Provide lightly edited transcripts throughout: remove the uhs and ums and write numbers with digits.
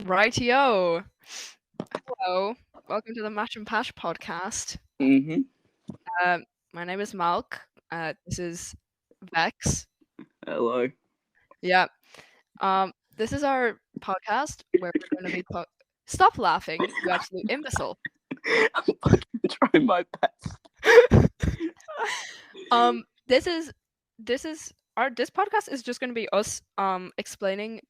Rightio. Hello. Welcome to the Match and Pash podcast. Mm-hmm. Uh, my name is Malk. This is Vex. Hello. Yeah. This is our podcast where we're going to be. Stop laughing, you absolute imbecile. I'm fucking trying my best. This is this podcast is just going to be us explaining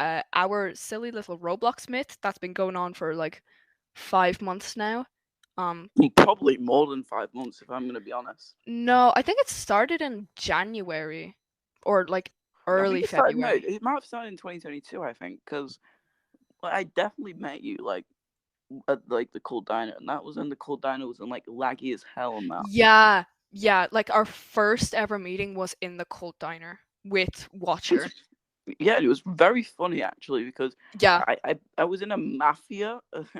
our silly little Roblox myth that's been going on for like 5 months now. Um, Probably more than 5 months, if I'm going to be honest. No, I think it started in January or like I think early it started. No, February. it might have started in 2022. I think because I definitely met you at like the cool diner, and that was when the cool diner was in like laggy as hell and that. Yeah, yeah, like our first ever meeting was in the cult diner with Watcher. Yeah, it was very funny actually because Yeah, I was in a mafia I with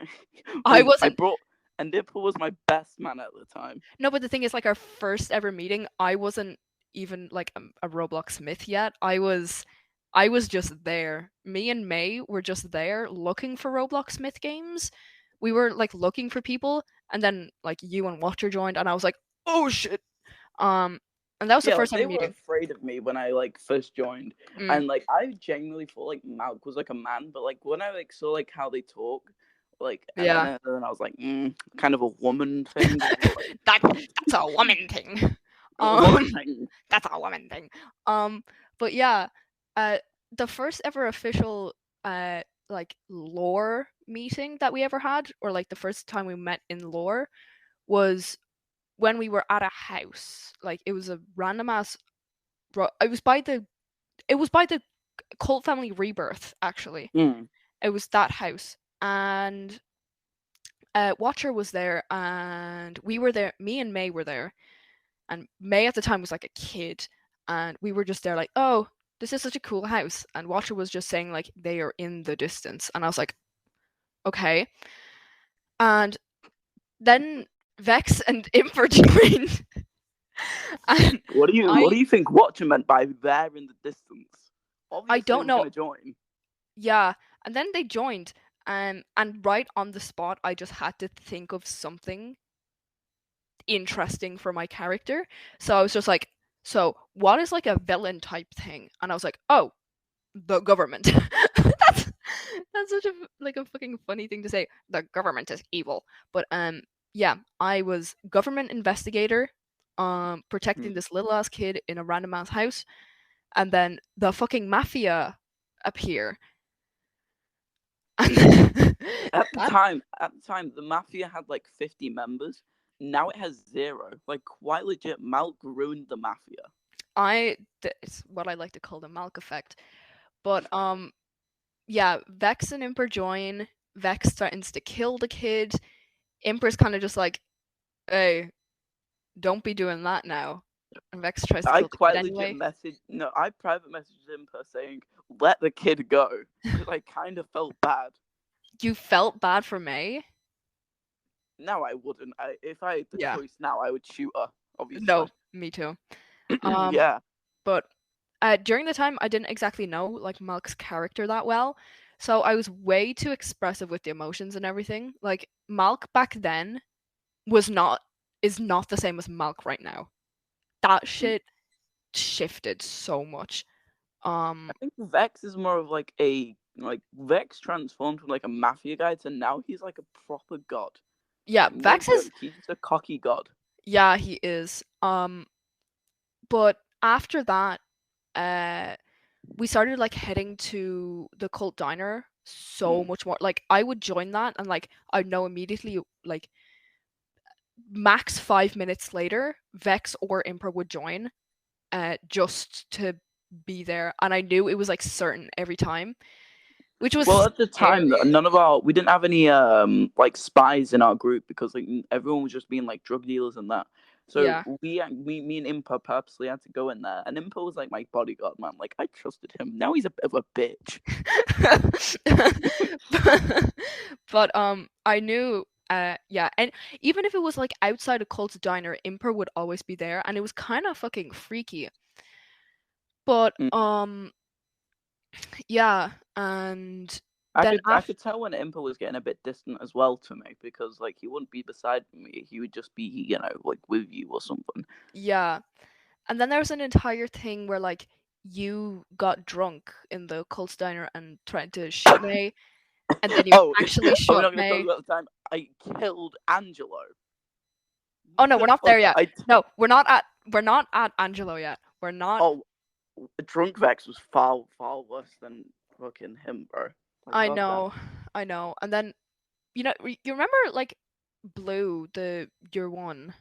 I wasn't. brought and Nipple was my best man at the time. No, but the thing is, like our first ever meeting, I wasn't even like a Roblox myth yet. I was just there. Me and May were just there looking for Roblox myth games. We were like looking for people, and then like you and Watcher joined, and I was like, oh shit. Um, and that was the Yeah, first like time they were meeting. afraid of me when I like first joined, Mm. and like I genuinely thought like Malk was like a man, but like when I like saw like how they talk, like Yeah. and then I was like, kind of a woman thing. That's a woman thing. A woman Um, thing. that's a woman thing. But yeah, uh, the first ever official like lore meeting that we ever had, or like the first time we met in lore, was when we were at a house. Like it was a random ass. It was by the cult family rebirth. Actually, Mm. it was that house, and Watcher was there, and we were there. Me and May were there, and May at the time was like a kid, and we were just there like, oh, this is such a cool house. And Watcher was just saying like they are in the distance, and I was like, okay. And then Vex and Imper joined, and What do I you think Watcher meant by there in the distance? I Obviously, don't we're know. gonna join. Yeah, and then they joined, and right on the spot, I just had to think of something interesting for my character. So I was just like, so what is like a villain type thing? And I was like, oh, the government. That's such a like a fucking funny thing to say. The government is evil. But yeah, I was government investigator protecting Hmm. this little ass kid in a random ass house, and then the fucking mafia appear. And that At the time, the mafia had like 50 members. Now it has zero. Like quite legit, Malk ruined the mafia. it's what I like to call the Malk effect. But yeah, Vex and Imper join. Vex threatens to kill the kid. Imper's kind of just like, hey, don't be doing that now. And Vex tries to I kill the kid quite legit anyway. messaged. No, I private messaged him per saying, "Let the kid go," because I kind of felt bad. You felt bad for May? Now I wouldn't. If I had the Yeah. choice now, I would shoot her. No, Obviously. me too. Um, Yeah. but during the time, I didn't exactly know like Malk's character that well, so I was way too expressive with the emotions and everything. Like Malk back then was not is not the same as Malk right now. That shit shifted so much. I Um, think Vex is more of like a like Vex transformed from like a mafia guy to now he's like a proper god. yeah, Like no Vex is joke, he's just a cocky god. yeah, he is. But after that, uh, we started like heading to the cult diner so Mm. much more. Like I would join that, and like I'd know immediately, like max 5 minutes later, Vex or Imper would join, just to be there, and I knew it was like certain every time, which was Well, at the time, scary. none of our we didn't have any like spies in our group because like everyone was just being like drug dealers and that. So Yeah. me and Impa purposely had to go in there, and Impa was like my bodyguard man. Like I trusted him. Now he's a bit of a bitch. But I knew yeah, and even if it was like outside a cult diner, Imper would always be there, and it was kind of fucking freaky. But Mm. yeah, and Then I after, could tell when Impa was getting a bit distant as well to me, because like he wouldn't be beside me, he would just be, like with you or something. yeah, and then there was an entire thing where like you got drunk in the Colts diner and tried to shoot May, and then you Oh, actually are we shot not going to talk May. about the time I killed Angelo? Oh no, we're The not there fuck yet. I No, we're not at Angelo yet. We're not. Oh, drunk Vex was far worse than fucking him, bro. Like I goddamn. know, I know. And then you remember like Blue, the year one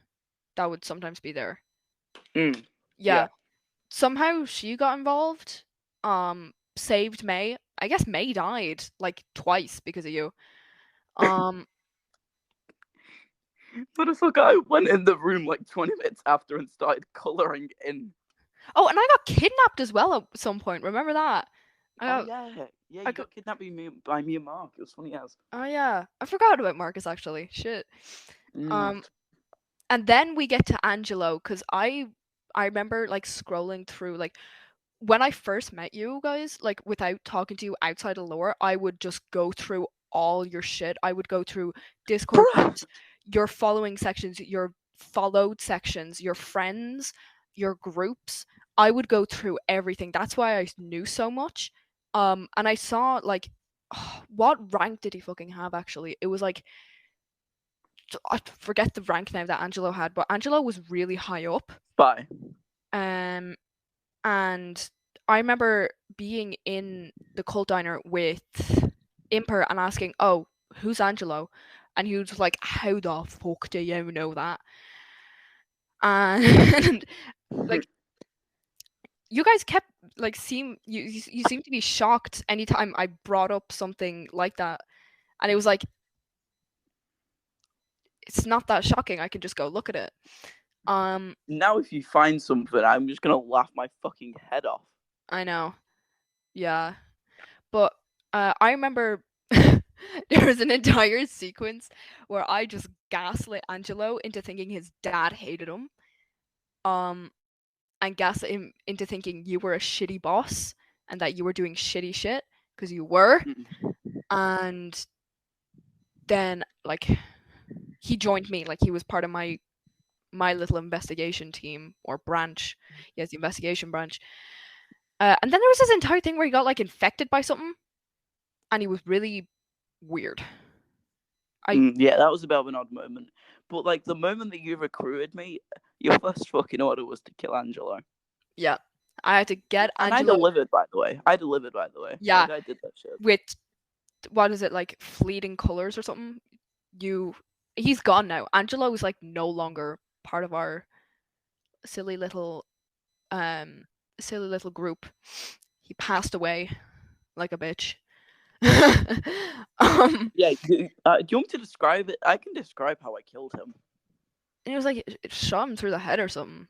that would sometimes be there. Mm, Yeah, yeah. somehow she got involved. Saved May. I guess May died like twice because of you. Um. What the fuck? I went in the room like 20 minutes after and started coloring in. Oh, and I got kidnapped as well at some point. Remember that? I Oh got. yeah, yeah. I You got. got kidnapped by me and Mark. It was funny as. Oh yeah, I forgot about Marcus actually. Shit. Mm. Um. And then we get to Angelo because I remember like scrolling through like when I first met you guys, like without talking to you outside of lore, I would just go through all your shit. I would go through Discord Bruh. groups, your following sections, your followed sections, your friends, your groups. I would go through everything. That's why I knew so much. And I saw like what rank did he fucking have actually? It was like I forget the rank now that Angelo had, but Angelo was really high up. Bye. Um and I remember being in the cult diner with Imper and asking, "Oh, who's Angelo?" And he was just like, "How the fuck do you know that?" And like, you guys kept like you seem to be shocked anytime I brought up something like that, and it was like, it's not that shocking. I can just go look at it. Um, Now if you find something, I'm just gonna laugh my fucking head off. I know, yeah, but I remember there was an entire sequence where I just gaslit Angelo into thinking his dad hated him, um, and gaslit him into thinking you were a shitty boss and that you were doing shitty shit because you were. Mm. And then like he joined me, like he was part of my little investigation team or branch. He has the investigation branch. And then there was this entire thing where he got like infected by something, and he was really weird. I Yeah, that was a bit of an odd moment. But like the moment that you recruited me, your first fucking order was to kill Angelo. Yeah, I had to get And I Angelo. delivered, by the way. I delivered, by the way. Yeah, Like I did that shit. with what is it like fleeting colors or something? You, he's gone now. Angelo is like no longer part of our silly little um silly little group. He passed away like a bitch. Yeah, do you want me to describe it? I can describe how I killed him. And it was like it shot him through the head or something.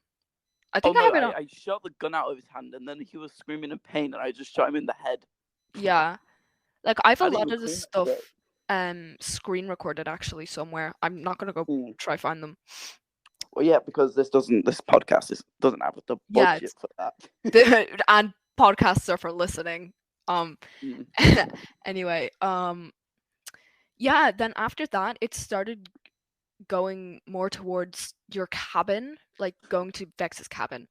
I Oh think I no, have it on. I shot the gun out of his hand and then he was screaming in pain and I just shot him in the head. Yeah, like I have a I didn't lot even of the clean that shit. stuff screen recorded actually somewhere. I'm not gonna go Mm. try find them. Well, yeah, because this podcast doesn't have the Yeah, budget it's for that. and podcasts are for listening. Um, Mm. anyway, yeah. Then after that, it started going more towards your cabin, like going to Vex's cabin.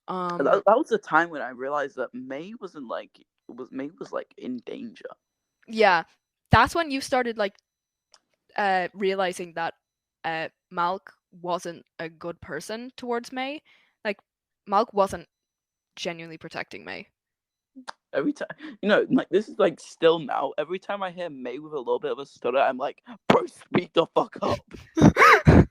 That was the time when I realized that May was like in danger. Yeah, that's when you started like realizing that Malk wasn't a good person towards May. Like Malk wasn't genuinely protecting May. Every time, like this is like still now. Every time I hear May with a little bit of a stutter, I'm like, bro, speak the fuck up. Back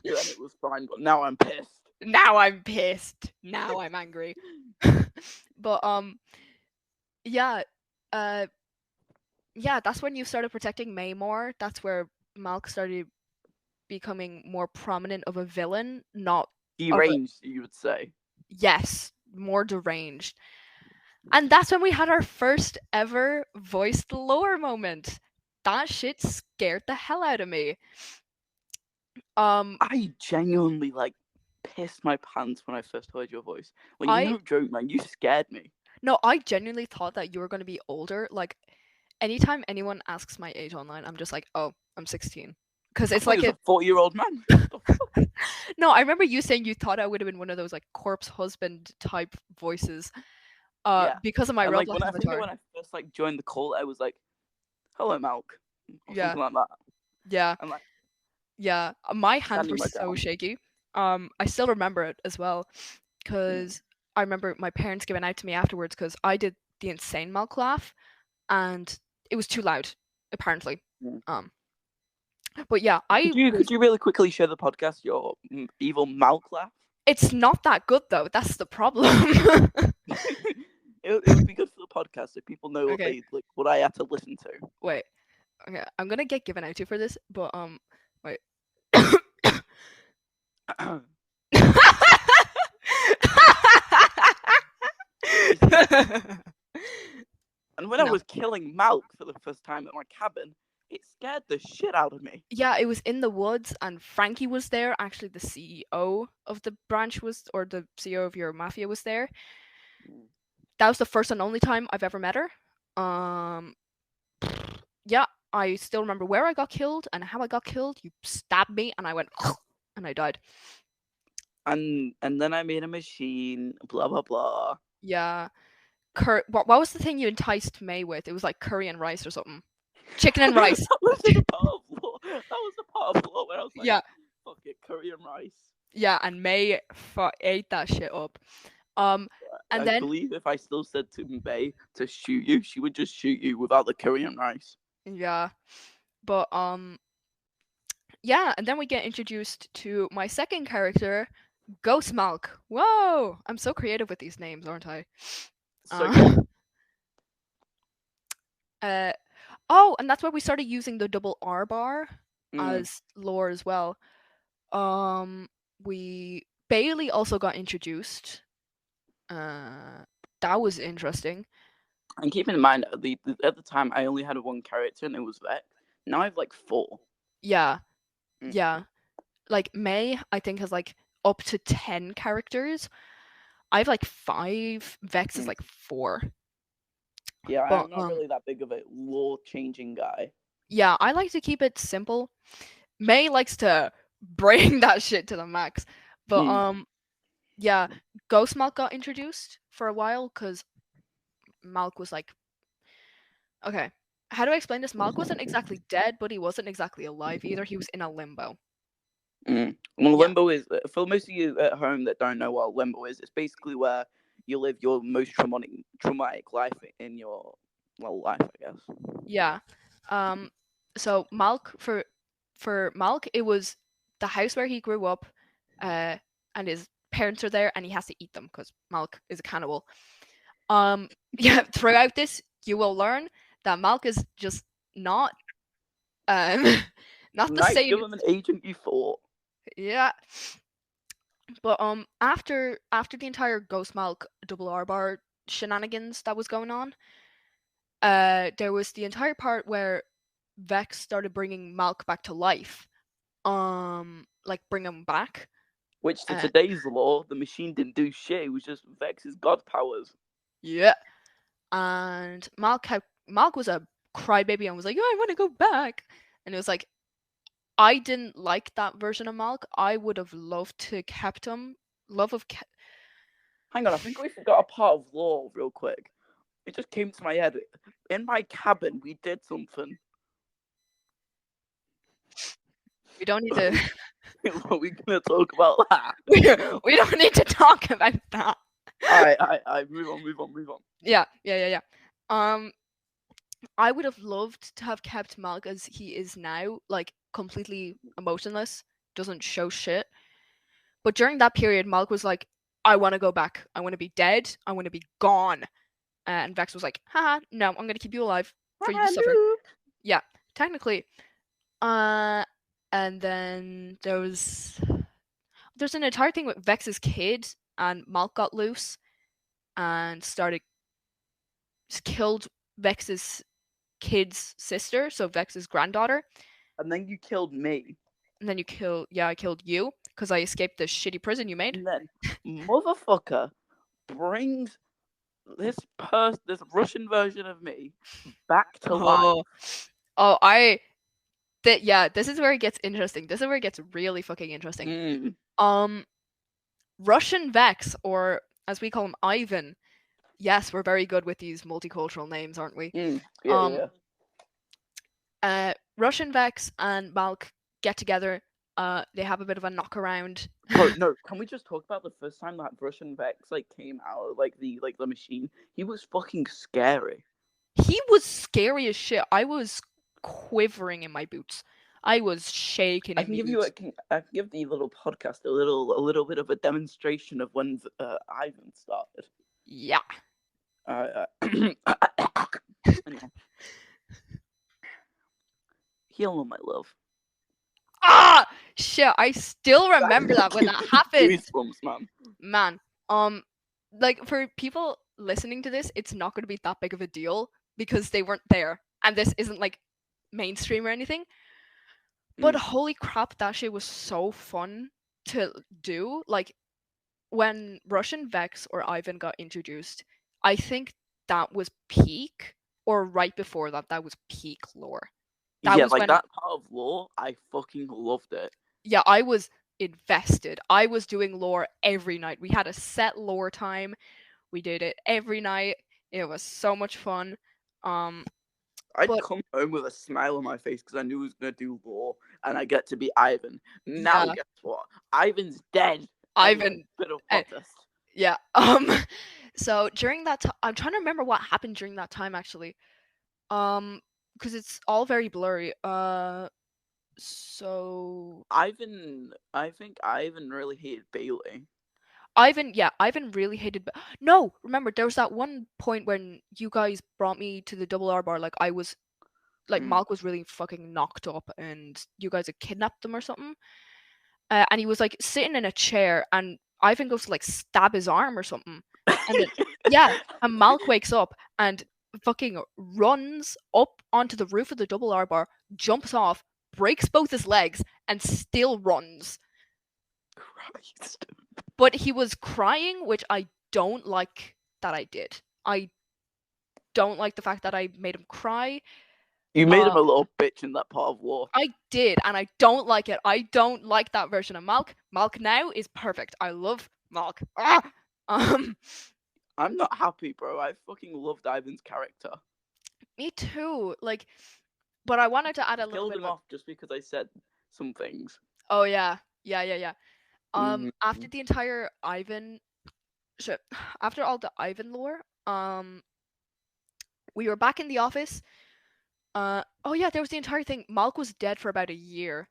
then it was fine, but now I'm pissed. Now I'm pissed. Now I'm angry. But yeah, uh yeah, that's when you started protecting May more. That's where Malk started becoming more prominent of a villain, not of a Deranged, you would say. yes, more deranged. And that's when we had our first ever voiced lore moment. That shit scared the hell out of me. Um, I genuinely like pissed my pants when I first heard your voice. Like, I no joke, man, you scared me. No, I genuinely thought that you were going to be older. Like, anytime anyone asks my age online, I'm just like, oh, I'm 16. Because I it's thought he like was a. a 40-year-old man. The fuck? No, I remember you saying you thought I would have been one of those like corpse husband type voices. Yeah. Because of my And like Roblox when I think that avatar. when I first like joined the call, I was like, "Hello, Malk," or Yeah, something like that. yeah, And like yeah. My hands were standing my so ground. shaky. I still remember it as well, Mm, because I remember my parents giving out to me afterwards because I did the insane milk laugh, and it was too loud, apparently. mm. Um, but yeah, Could I you was. could you really quickly show the podcast your evil Malk laugh? It's not that good though. That's the problem. It would be good for the podcast so people know what Okay, they like what I had to listen to. wait. Okay, I'm gonna get given out to for this, but wait. You see, and when I No. was killing Malk for the first time at my cabin, it scared the shit out of me. Yeah, it was in the woods, and Frankie was there. Actually, the CEO of the branch was, or the CEO of your mafia was there. Mm. That was the first and only time I've ever met her. Um, yeah, I still remember where I got killed and how I got killed. You stabbed me, and I went, and I died. And then I made a machine. Blah blah blah. Yeah, what was the thing you enticed May with? It was like curry and rice or something. Chicken and rice. That was in the part of law. That was the part of law where I was like, Yeah, "Fuck it, curry and rice." yeah, and May ate that shit up. Um, and I then believe if I still said to Mbae to shoot you, she would just shoot you without the curry and rice. yeah, but yeah, and then we get introduced to my second character, Ghost Malk. Whoa, I'm so creative with these names, aren't I? So good. Uh, uh, oh, and that's where we started using the double R bar Mm. as lore as well. Um, we Bailey also got introduced. Uh, that was interesting. And keep in mind, at the time, I only had one character, and it was Vex. Now I have like four. Yeah, Mm. yeah. Like May, I think has like up to 10 characters. I have like five. Vex is Mm. like four. Yeah, But I'm not really that big of a law changing guy. yeah, I like to keep it simple. May likes to bring that shit to the max. But Mm. yeah, Ghost Malk got introduced for a while because Malk was like, okay, how do I explain this? Malk wasn't exactly dead, but he wasn't exactly alive either. He was in a limbo. Mm. Well, Yeah, limbo is for most of you at home that don't know what limbo is. It's basically where you live your most traumatic life in your life, I guess. yeah. Um, so Malk for Malk, it was the house where he grew up, uh, and his parents are there, and he has to eat them because Malk is a cannibal. Yeah, throughout this, you will learn that Malk is just not um not the Nice same. government agent you thought. Yeah, but after the entire Ghost Malk double R bar shenanigans that was going on, there was the entire part where Vex started bringing Malk back to life. Like bring him back. Which to Uh, today's law, the machine didn't do shit. It was just Vex's god powers. yeah, and Malk was a crybaby and was like, "Oh, I want to go back," and it was like, I didn't like that version of Malk. I would have loved to kept him. Love of Hang on, I think we forgot a part of law real quick. It just came to my head. In my cabin, we did something. we don't need to. Are we gonna talk about that? We don't need to talk about that. I move on, move on, move on. Yeah, yeah, yeah, yeah. Um, I would have loved to have kept Malk as he is now, like completely emotionless, doesn't show shit. But during that period, Malk was like, "I want to go back. I want to be dead. I want to be gone." And Vex was like, "Haha, no, I'm gonna keep you alive for you to suffer." Yeah, technically. Uh, and then there's an entire thing with Vex's kid, and Malk got loose and started killed Vex's kid's sister, so Vex's granddaughter. And then you killed me. And then I killed you because I escaped the shitty prison you made. And then motherfucker brings this Russian version of me back to life. Oh, oh, I that yeah. This is where it gets interesting. This is where it gets really fucking interesting. Mm, Um, Russian Vex, or as we call him, Ivan. Yes, we're very good with these multicultural names, aren't we? yeah, Um, yeah. Russian Vex and Malk get together. They have a bit of a knock around. Bro, no, can we just talk about the first time that Russian Vex like came out of the machine? He was fucking scary. He was scary as shit. I was quivering in my boots. I was shaking I in can my give you boots. I can give the little podcast a little bit of a demonstration of when Ivan started. Yeah. Anyway, heal on my love. Ah, shit. I still remember that when that happened. Goosebumps, man. Man, um, like for people listening to this, it's not going to be that big of a deal because they weren't there, and this isn't like mainstream or anything. But Mm. holy crap, that shit was so fun to do. Like when Russian Vex or Ivan got introduced, I think that was peak, or right before that, that was peak lore. That Yeah, was like when, that part of lore, I fucking loved it. yeah, I was invested. I was doing lore every night. We had a set lore time. We did it every night. It was so much fun. Um, I'd but come home with a smile on my face because I knew he was gonna do lore, and I get to be Ivan. Now, yeah, guess what? Ivan's dead. Anyway, Ivan, bit of uh, plot twist. yeah. So during that time, I'm trying to remember what happened during that time actually. Because it's all very blurry. So I think Ivan really hated Bailey. Ivan, yeah, Ivan really hated. No, remember there was that one point when you guys brought me to the double R bar. Like I was, like Mm. Malk was really fucking knocked up, and you guys had kidnapped him or something. And he was like sitting in a chair, and Ivan goes to like stab his arm or something, and then yeah, and Malk wakes up and fucking runs up onto the roof of the double R bar, jumps off, breaks both his legs, and still runs. Christ. But he was crying, which I don't like that I did. I don't like the fact that I made him cry. You made Uh, him a little bitch in that part of war. I did, and I don't like it. I don't like that version of Malk. Malk now is perfect. I love Malk. Ah! Um, I'm not happy, bro. I fucking loved Ivan's character. Me too. Like, but I wanted to add a little Killed bit him of a. off just because I said some things. Oh yeah, yeah, yeah, yeah. Mm. After the entire Ivan shit, after all the Ivan lore, we were back in the office. Oh yeah, there was the entire thing. Malk was dead for about a year.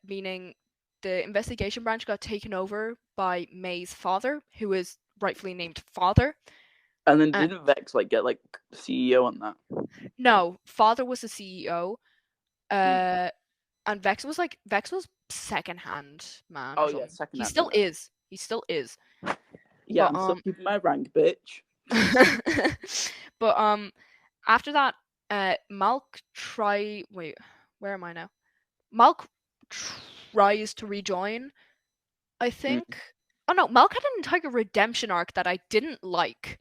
Meaning the investigation branch got taken over by May's father, who is rightfully named Father. And then Uh, didn't Vex like get like CEO on that? no, Father was the CEO. Mm. Uh, and Vex was secondhand man or Oh yeah, something. second He hand still man. is. He still is. Yeah, But I'm still keeping my rank, bitch. but after that, Malk try wait, where am I now? Malk tries to rejoin, I Mm. think. Oh no, Malk had an entire redemption arc that I didn't like.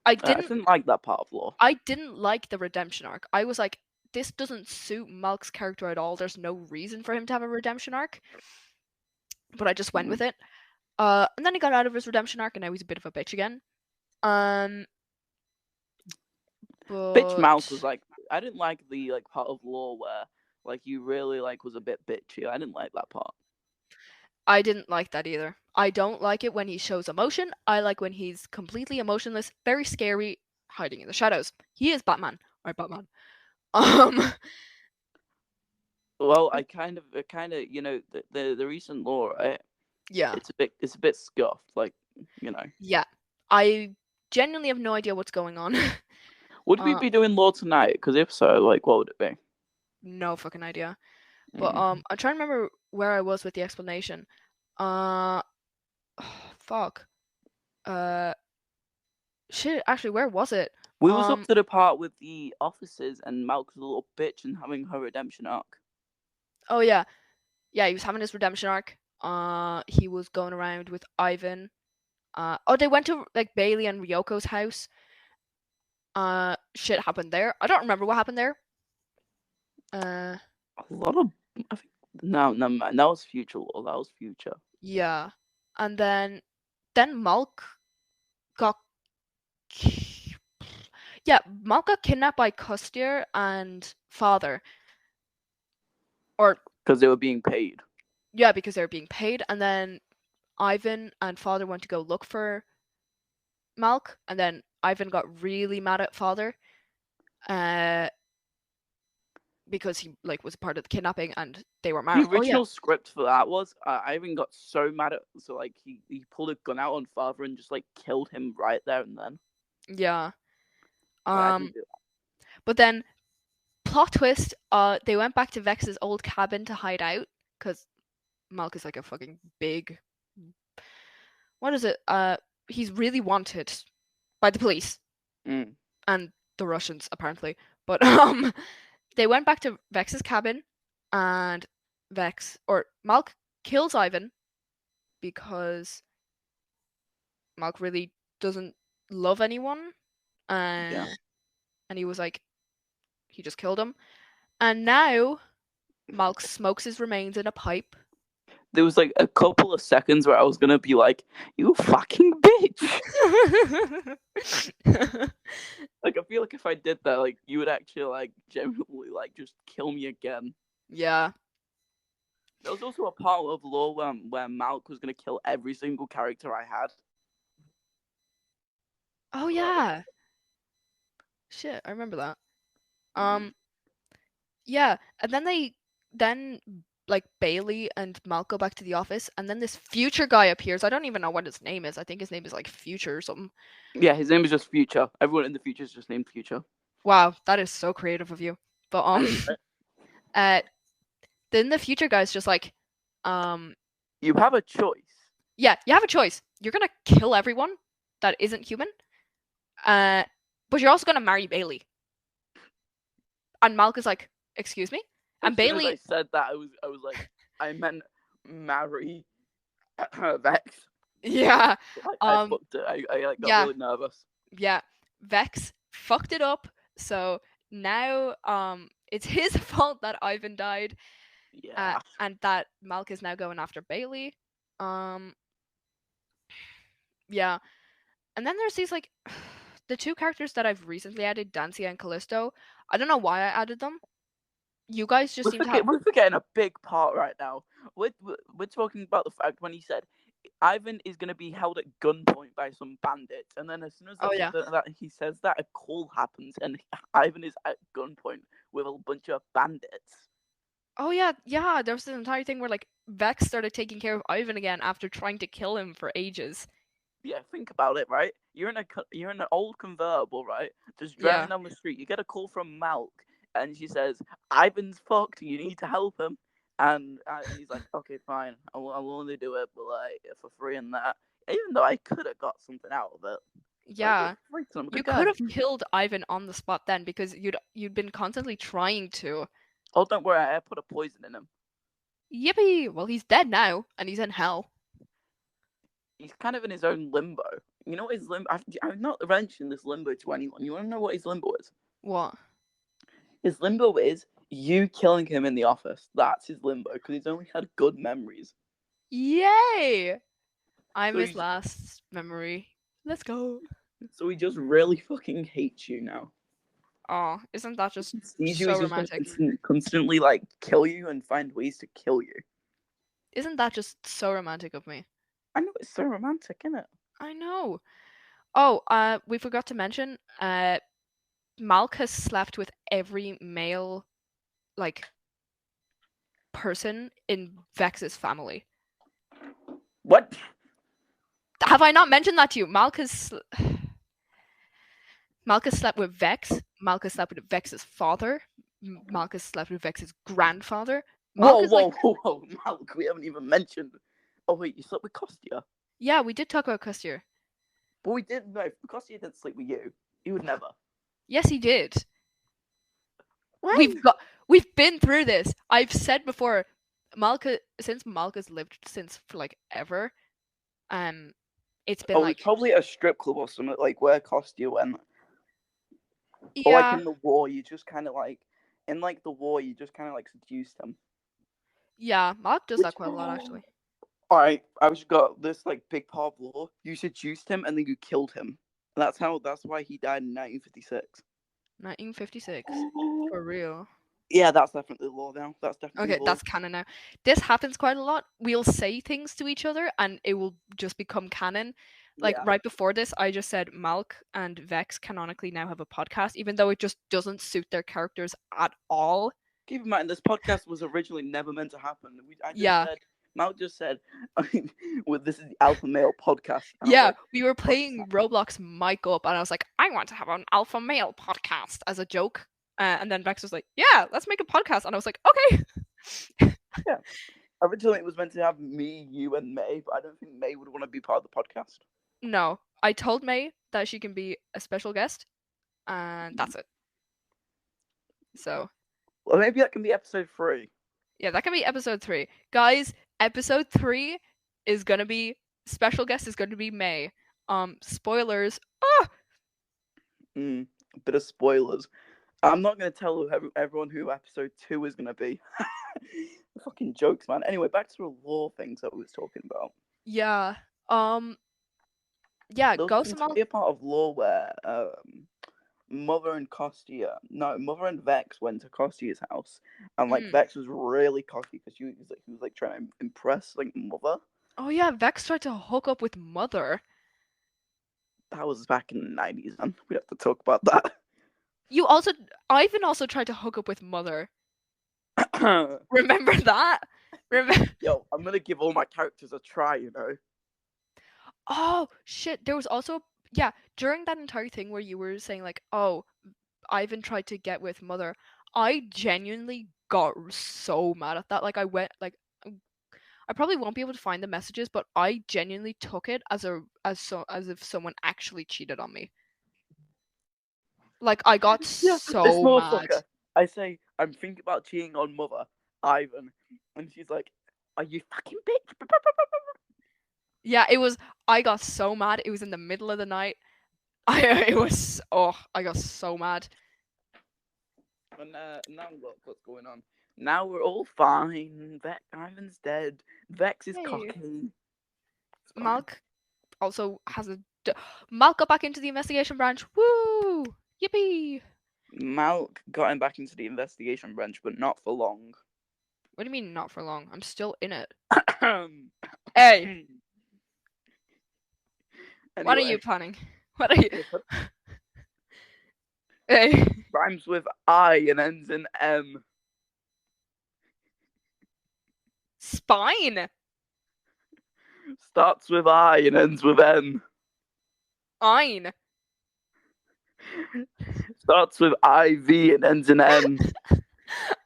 I I didn't didn't like that part of lore. I didn't like the redemption arc. I was like, this doesn't suit Malk's character at all. There's no reason for him to have a redemption arc. But I just went Mm. with it. And then he got out of his redemption arc, and now he's a bit of a bitch again. Um, Bitch Mouth was but like I didn't like the like part of lore where like you really like was a bit bitchy. I didn't like that part. I didn't like that either. I don't like it when he shows emotion. I like when he's completely emotionless, very scary, hiding in the shadows. He is Batman. Or Batman. Um, Well, I kind of the recent lore, right? yeah, It's a bit scuffed, like you know. yeah. I genuinely have no idea what's going on. Would we uh, be doing lore tonight? Because if so, like, what would it be? no fucking idea. But Mm. I'm trying to remember where I was with the explanation. Uh, fuck. Uh, shit. Actually, where was it? We was up Um, to the part with the officers and Malk's a little bitch and having her redemption arc. oh yeah, yeah. He was having his redemption arc. He was going around with Ivan. They went to like Bailey and Ryoko's house. Shit happened there. I don't remember what happened there. Uh, A lot of. I think. No, no, man. That was future law. That was future. yeah, and then Malk got yeah, Malk got kidnapped by Kustier and Father, or Because they were being paid. yeah, because they were being paid, and then Ivan and Father went to go look for Malk, and then Ivan got really mad at Father, uh, because he like was a part of the kidnapping, and they were The married. Oh yeah, original script for that was Ivan got so mad at so like he pulled a gun out on Father and just like killed him right there and then. yeah. But I didn't do But then plot twist, they went back to Vex's old cabin to hide out because Malk is like a fucking big. What is it? He's really wanted by the police that. and the Russians apparently. But they went back to Vex's cabin, and Malk kills Ivan because Malk really doesn't love anyone, Yeah. and he was like he just killed him, and now Malk smokes his remains in a pipe. There was like a couple of seconds where I was gonna be like, "You fucking bitch!" Like I feel like if I did that, like you would actually like genuinely like just kill me again. Yeah. There was also a part of lore where Malk was gonna kill every single character I had. Oh But yeah. Shit, I remember that. mm, Um, yeah, and then like Bailey and Malk go back to the office, and then this future guy appears. I don't even know what his name is. I think his name is like Future or something. yeah, his name is just Future. Everyone in the future is just named Future. Wow, that is so creative of you. But I know, right? uh, then the future guy's just like, um, You have a choice. yeah, you have a choice. You're gonna kill everyone that isn't human, uh, but you're also gonna marry Bailey. And Malk is like, excuse me, and As soon as I Bailey, said that, I was like, I meant marry Vex. yeah, I um, fucked it. I like got yeah, really nervous. yeah, Vex fucked it up. So now it's his fault that Ivan died, Yeah. and that Malk is now going after Bailey. Um yeah. And then there's these like the two characters that I've recently added, Dancia and Callisto. I don't know why I added them. You guys just seem to have We're forgetting a big part right now. We're talking about the fact when he said Ivan is going to be held at gunpoint by some bandits, and then as soon as Oh yeah. that he says that, a call happens, and Ivan is at gunpoint with a bunch of bandits. Oh yeah, yeah, there was this entire thing where like Vex started taking care of Ivan again after trying to kill him for ages. Yeah, think about it, right? You're in an old convertible, right? Just driving Yeah. down the street. You get a call from Malk, and she says, "Ivan's fucked. You need to help him." And he's like, "Okay, fine. I'll only do it, but like for free and that." Even though I could have got something out of it, but I Yeah. just freaked him You could again. have killed Ivan on the spot then because you'd been constantly trying to. Oh, don't worry, I put a poison in him. Yippee! Well, he's dead now and he's in hell. He's kind of in his own limbo. You know what his limbo? I've not mentioned this limbo to anyone. You want to know what his limbo is? What? His limbo is you killing him in the office. That's his limbo because he's only had good memories. Yay! I So miss he's last memory. Let's go. so he just really fucking hates you now. Oh, isn't that just He sees you, so he's just gonna romantic? constantly like kill you and find ways to kill you. Isn't that just so romantic of me? I know it's so romantic, isn't it? I know. Oh, we forgot to mention, Malk has slept with every male, like, person in Vex's family. What? Have I not mentioned that to you? Malchus slept with Vex. Malchus slept with Vex's father. Malchus slept with Vex's grandfather. Whoa, Malchus, like, whoa, whoa, whoa, Malk, we haven't even mentioned. Oh wait, you slept with Kostya, yeah, we did talk about Custier. but we didn't know Kostya didn't sleep with you. He would never. Yes, he did. When? We've been through this. I've said before, Malchus lived since for like ever, um, It's been Oh, it's like, probably a strip club or something, like where Kostya went. Or like yeah, in the war, you just kind of like, in like the war, you just kind of like seduced him. yeah, Mark does that Which, quite a lot actually. alright, I just got this like big part of law. You seduced him and then you killed him. And that's why he died in 1956. 1956, for real. Yeah, that's definitely law now. That's definitely Okay, law. that's canon now. This happens quite a lot. We'll say things to each other and it will just become canon. Like Yeah. right before this, I just said Malk and Vex canonically now have a podcast, even though it just doesn't suit their characters at all. Keep in mind, this podcast was originally never meant to happen. I just Yeah, said, Mal just said, well, this is the Alpha Male podcast. And I was yeah. like, We were what does playing that mean? Roblox mic up, and I was like, I want to have an alpha male podcast as a joke. And then Vex was like, yeah, let's make a podcast. And I was like, okay. Yeah. Originally, it was meant to have me, you, and May, but I don't think May would want to be part of the podcast. No, I told May that she can be a special guest, and that's it. So Well, maybe that can be episode 3. yeah, that can be episode 3. Guys, episode 3 is gonna be special guest is gonna be May. Spoilers. Ah, A bit of spoilers. I'm not going to tell everyone who episode 2 is going to be. Fucking jokes, man. Anyway, back to the law things that we was talking about. yeah. Yeah, There was go this some entire part of law where Mother and Kostya, no, Mother and Vex went to Kostya's house, and like mm. Vex was really cocky because he was like trying to impress like Mother. Oh yeah, Vex tried to hook up with Mother. That was back in the 90s, and we have to talk about that. You also Ivan also tried to hook up with Mother. Remember that? Remember? Yo, I'm gonna give all my characters a try, you know. Oh shit! There was also yeah during that entire thing where you were saying like, oh, Ivan tried to get with Mother. I genuinely got so mad at that. Like I went like I probably won't be able to find the messages, but I genuinely took it as if someone actually cheated on me. Like I got Yeah, this so mad. motherfucker. I say, I'm thinking about cheating on Mother, Ivan, and she's like, "Are you fucking bitch?" Yeah, it was. I got so mad. It was in the middle of the night. It was. Oh, I got so mad. And now look what's going on. Now we're all fine. Ivan's dead. Vex is Hey, cocky. It's fine. Malk also has a. Malk got back into the investigation branch. Woo! Yippee! Malk got him back into the investigation branch, but not for long. What do you mean not for long? I'm still in it. Anyway, Hey, what are you planning? What are you? Hey, rhymes with I and ends in M. spine. Starts with I and ends with N. Ein. Starts with IV and ends in N.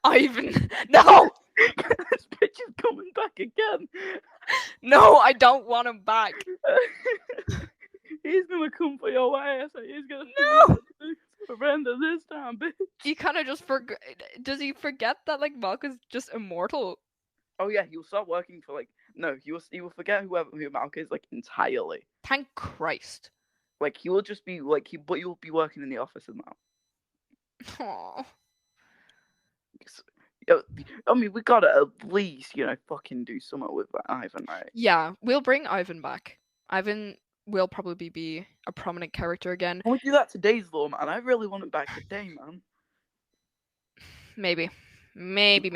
Ivan. No, This bitch is coming back again. no, I don't want him back. He's gonna come for your ass. He's gonna No. surrender this time, bitch. He kind of just forget. Does he forget that like Malk is just immortal? Oh yeah, he'll start working for like no, he will forget who Malk is like entirely. Thank Christ. Like he will just be like but you'll be working in the office and that. Aww. I mean, we gotta at least fucking do something with that Ivan, right? Yeah, we'll bring Ivan back. Ivan will probably be a prominent character again. Can we do that today's law, man? I really want it back today, man. Maybe. Maybe.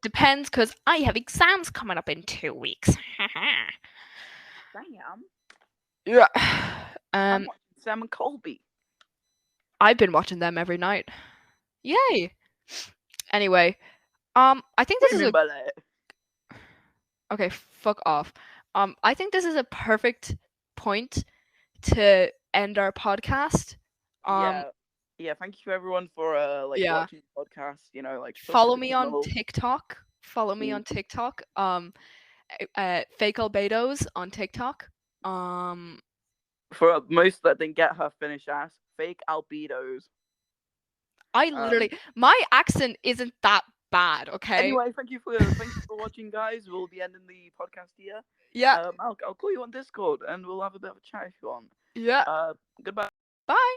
Depends, because I have exams coming up in 2 weeks. Damn. Yeah. I'm watching Sam and Colby. I've been watching them every night. Yay. Anyway, I think What this do is you mean a by that? okay, fuck off. I think this is a perfect point to end our podcast. Yeah. Thank you everyone for Yeah. watching the podcast. Like Follow me on TikTok. Follow me Mm. on TikTok. Fake albedos on TikTok. For most that didn't get her Finnish ass, fake albedos. I literally my accent isn't that bad, okay? Anyway, thank you for watching, guys. We'll be ending the podcast here. Yeah, I'll call you on Discord and we'll have a bit of a chat if you want. yeah. Goodbye. Bye.